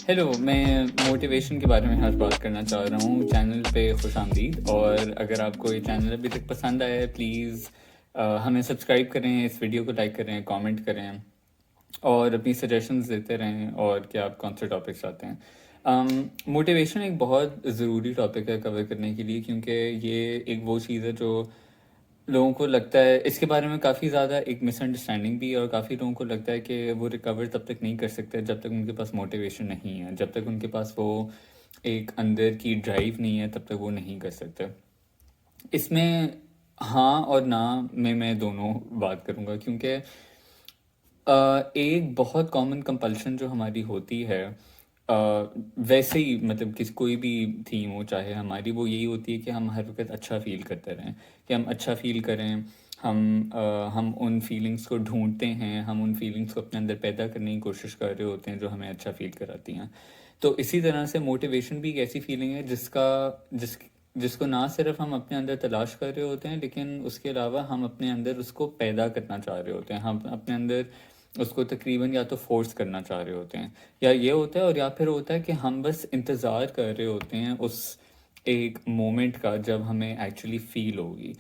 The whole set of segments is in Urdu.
ہیلو، میں موٹیویشن کے بارے میں آج بات کرنا چاہ رہا ہوں چینل پہ. خوش آمدید. اور اگر آپ کو یہ چینل ابھی تک پسند آیا ہے پلیز ہمیں سبسکرائب کریں، اس ویڈیو کو لائک کریں، کامنٹ کریں اور اپنی سجیشنز دیتے رہیں اور کہ آپ کون سے ٹاپکس چاہتے ہیں. موٹیویشن ایک بہت ضروری ٹاپک ہے کور کرنے کے لیے، کیونکہ یہ ایک وہ چیز ہے جو لوگوں کو لگتا ہے اس کے بارے میں کافی زیادہ ایک مس انڈرسٹینڈنگ بھی ہے، اور کافی لوگوں کو لگتا ہے کہ وہ ریکور تب تک نہیں کر سکتے جب تک ان کے پاس موٹیویشن نہیں ہے، جب تک ان کے پاس وہ ایک اندر کی ڈرائیو نہیں ہے تب تک وہ نہیں کر سکتے. اس میں ہاں اور نہ میں دونوں بات کروں گا، کیونکہ ایک بہت کامن کمپلشن جو ہماری ہوتی ہے، ویسے ہی مطلب کوئی بھی تھیم ہو چاہے ہماری، وہ یہی ہوتی ہے کہ ہم ہر وقت اچھا فیل کرتے رہیں، کہ ہم اچھا فیل کریں. ہم ان فیلنگس کو ڈھونڈتے ہیں، ہم ان فیلنگس کو اپنے اندر پیدا کرنے کی کوشش کر رہے ہوتے ہیں جو ہمیں اچھا فیل کراتی ہیں. تو اسی طرح سے موٹیویشن بھی ایک ایسی فیلنگ ہے جس کو نہ صرف ہم اپنے اندر تلاش کر رہے ہوتے ہیں، لیکن اس کے علاوہ ہم اپنے اندر اس کو پیدا کرنا چاہ رہے ہوتے ہیں. ہم اپنے اندر اس کو تقریباً یا تو فورس کرنا چاہ رہے ہوتے ہیں، یا یہ ہوتا ہے، اور یا پھر ہوتا ہے کہ ہم بس انتظار کر رہے ہوتے ہیں اس ایک مومنٹ کا جب ہمیں ایکچولی فیل ہوگی.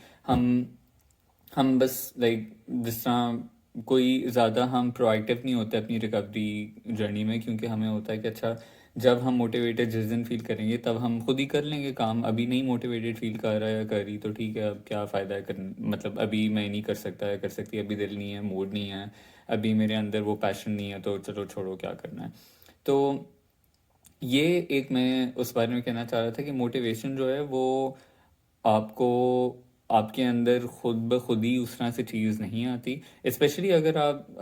ہم بس لائک جس طرح کوئی زیادہ ہم پروایکٹیو نہیں ہوتے اپنی ریکوری جرنی میں، کیونکہ ہمیں ہوتا ہے کہ اچھا جب ہم موٹیویٹڈ جس دن فیل کریں گے تب ہم خود ہی کر لیں گے کام. ابھی نہیں موٹیویٹڈ فیل کر رہا ہے یا کر رہی تو ٹھیک ہے، اب کیا فائدہ ہے مطلب ابھی میں نہیں کر سکتا ہے، کر سکتی، ابھی دل نہیں ہے، موڈ نہیں ہے، ابھی میرے اندر وہ پیشن نہیں ہے، تو چلو چھوڑو کیا کرنا ہے. تو یہ ایک میں اس بارے میں کہنا چاہ رہا تھا کہ موٹیویشن جو ہے وہ آپ کو آپ کے اندر خود بخود ہی اس طرح سے چیز نہیں آتی. اسپیشلی اگر آپ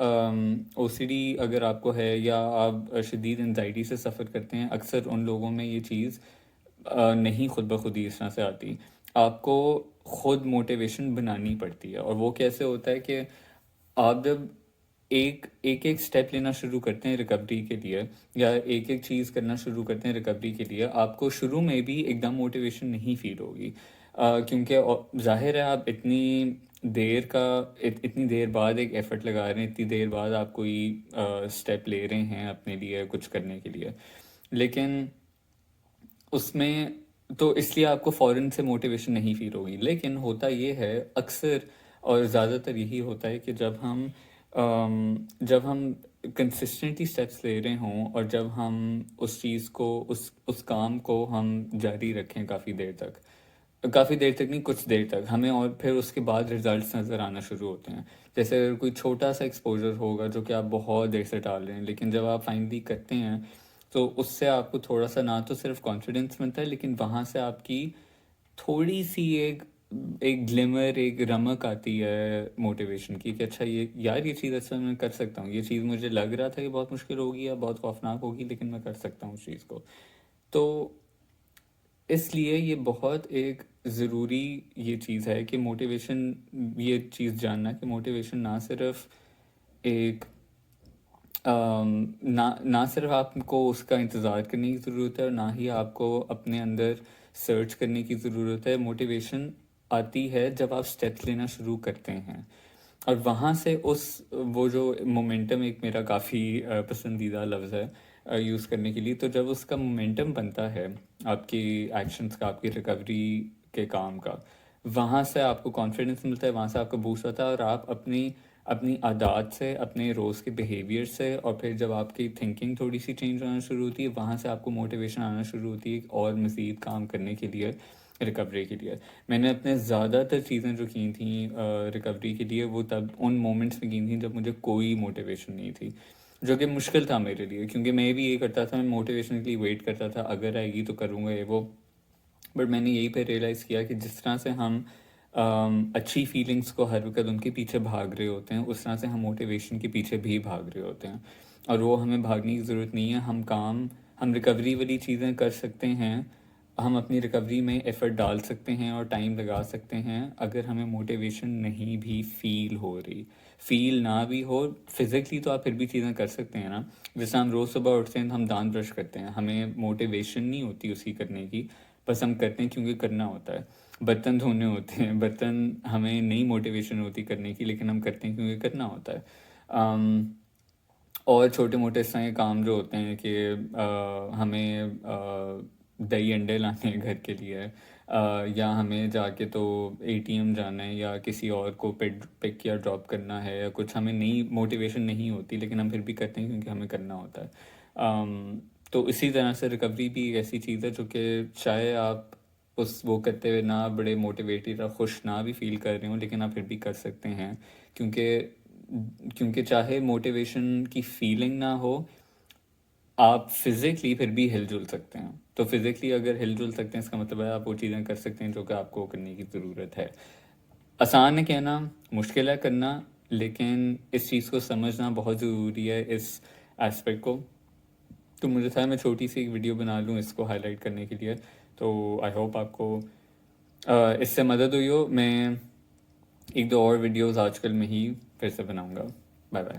او سی ڈی اگر آپ کو ہے، یا آپ شدید انزائٹی سے سفر کرتے ہیں، اکثر ان لوگوں میں یہ چیز نہیں خود بخود ہی اس طرح سے آتی. آپ کو خود موٹیویشن بنانی پڑتی ہے. اور وہ کیسے ہوتا ہے کہ آپ جب ایک ایک سٹیپ لینا شروع کرتے ہیں ریکوری کے لیے، یا ایک چیز کرنا شروع کرتے ہیں ریکوری کے لیے، آپ کو شروع میں بھی ایک دم موٹیویشن نہیں فیل ہوگی. کیونکہ ظاہر ہے آپ اتنی دیر بعد ایک ایفرٹ لگا رہے ہیں، اتنی دیر بعد آپ کوئی سٹیپ لے رہے ہیں اپنے لیے کچھ کرنے کے لیے، لیکن اس میں تو اس لیے آپ کو فوراً سے موٹیویشن نہیں فیل ہوگی. لیکن ہوتا یہ ہے اکثر اور زیادہ تر یہی ہوتا ہے کہ جب ہم کنسسٹنٹلی اسٹیپس لے رہے ہوں، اور جب ہم اس چیز کو اس کام کو ہم جاری رکھیں کافی دیر تک نہیں، کچھ دیر تک ہمیں، اور پھر اس کے بعد ریزلٹس نظر آنا شروع ہوتے ہیں. جیسے اگر کوئی چھوٹا سا ایکسپوجر ہوگا جو کہ آپ بہت دیر سے ڈال رہے ہیں، لیکن جب آپ فائنلی کرتے ہیں تو اس سے آپ کو تھوڑا سا نہ تو صرف کانفیڈنس ملتا ہے، لیکن وہاں سے آپ کی تھوڑی سی ایک گلیمر، ایک رمق آتی ہے موٹیویشن کی، کہ اچھا یہ چیز اصل میں کر سکتا ہوں، یہ چیز مجھے لگ رہا تھا کہ بہت مشکل ہوگی یا بہت خوفناک ہوگی، لیکن میں کر سکتا ہوں اس چیز کو. تو اس لیے یہ بہت ایک ضروری یہ چیز ہے کہ موٹیویشن، یہ چیز جاننا کہ موٹیویشن نہ صرف ایک نہ صرف آپ کو اس کا انتظار کرنے کی ضرورت ہے، اور نہ ہی آپ کو اپنے اندر سرچ کرنے کی ضرورت ہے. موٹیویشن آتی ہے جب آپ اسٹیپس لینا شروع کرتے ہیں، اور وہاں سے وہ جو مومنٹم، ایک میرا کافی پسندیدہ لفظ ہے یوز کرنے کے لیے، تو جب اس کا مومنٹم بنتا ہے آپ کی ایکشنز کا، آپ کی ریکوری کے کام کا، وہاں سے آپ کو کانفیڈنس ملتا ہے، وہاں سے آپ کا بوسٹ ہوتا ہے، اور آپ اپنی عادات سے، اپنے روز کے بیہیویئر سے، اور پھر جب آپ کی تھنکنگ تھوڑی سی چینج ہونا شروع ہوتی ہے، وہاں سے آپ کو موٹیویشن آنا شروع ہوتی ہے اور مزید کام کرنے کے لیے، ریکوری کے لیے. میں نے اپنے زیادہ تر چیزیں جو کی تھیں ریکوری کے لیے، وہ تب ان مومنٹس میں کی تھیں جب مجھے کوئی موٹیویشن نہیں تھی، جو کہ مشکل تھا میرے لیے، کیونکہ میں بھی یہ کرتا تھا، میں موٹیویشن کے لیے ویٹ کرتا تھا، اگر آئے گی تو کروں گا یہ وہ. بٹ میں نے یہی پہ ریئلائز کیا کہ جس طرح سے ہم اچھی فیلنگس کو ہر وقت ان کے پیچھے بھاگ رہے ہوتے ہیں، اس طرح سے ہم موٹیویشن کے پیچھے بھی بھاگ رہے ہوتے ہیں. اور وہ ہمیں بھاگنے کی ضرورت نہیں ہے. ہم ریکوری والی چیزیں کر سکتے ہیں، ہم اپنی ریکوری میں ایفرٹ ڈال سکتے ہیں اور ٹائم لگا سکتے ہیں، اگر ہمیں موٹیویشن نہیں بھی فیل ہو رہی. فیل نہ بھی ہو فزیکلی تو آپ پھر بھی چیزیں کر سکتے ہیں نا. جیسے ہم روز صبح اٹھتے ہیں، ہم دانت برش کرتے ہیں، ہمیں موٹیویشن نہیں ہوتی اس کی کرنے کی، بس ہم کرتے ہیں کیونکہ کرنا ہوتا ہے. برتن دھونے ہوتے ہیں، برتن ہمیں نہیں موٹیویشن ہوتی کرنے کی، لیکن ہم کرتے ہیں کیونکہ کرنا ہوتا ہے. اور چھوٹے موٹے اس طرح کے کام جو ہوتے ہیں کہ ہمیں دہی انڈے لانے ہیں گھر کے لیے، یا ہمیں جا کے تو اے ٹی ایم جانا ہے یا کسی اور کو پک یا ڈراپ کرنا ہے، یا کچھ ہمیں نئی موٹیویشن نہیں ہوتی لیکن ہم پھر بھی کرتے ہیں کیونکہ ہمیں کرنا ہوتا ہے. تو اسی طرح سے ریکوری بھی ایک ایسی چیز ہے جو کہ چاہے آپ اس وہ کرتے ہوئے نہ بڑے موٹیویٹیڈ اور خوش نہ بھی فیل کر رہے ہوں، لیکن آپ پھر بھی کر سکتے ہیں. کیونکہ چاہے موٹیویشن کی فیلنگ نہ ہو، آپ فزیکلی پھر بھی ہل جل سکتے ہیں. تو فزیکلی اگر ہل جل سکتے ہیں اس کا مطلب ہے آپ وہ چیزیں کر سکتے ہیں جو کہ آپ کو کرنے کی ضرورت ہے. آسان ہے کہنا، مشکل ہے کرنا، لیکن اس چیز کو سمجھنا بہت ضروری ہے، اس ایسپیکٹ کو. تو مجھے تھا میں چھوٹی سی ایک ویڈیو بنا لوں اس کو ہائی لائٹ کرنے کے لیے. تو آئی ہوپ آپ کو اس سے مدد ہوئی ہو. میں ایک دو اور ویڈیوز آج کل میں ہی پھر سے بناؤں گا. Bye bye.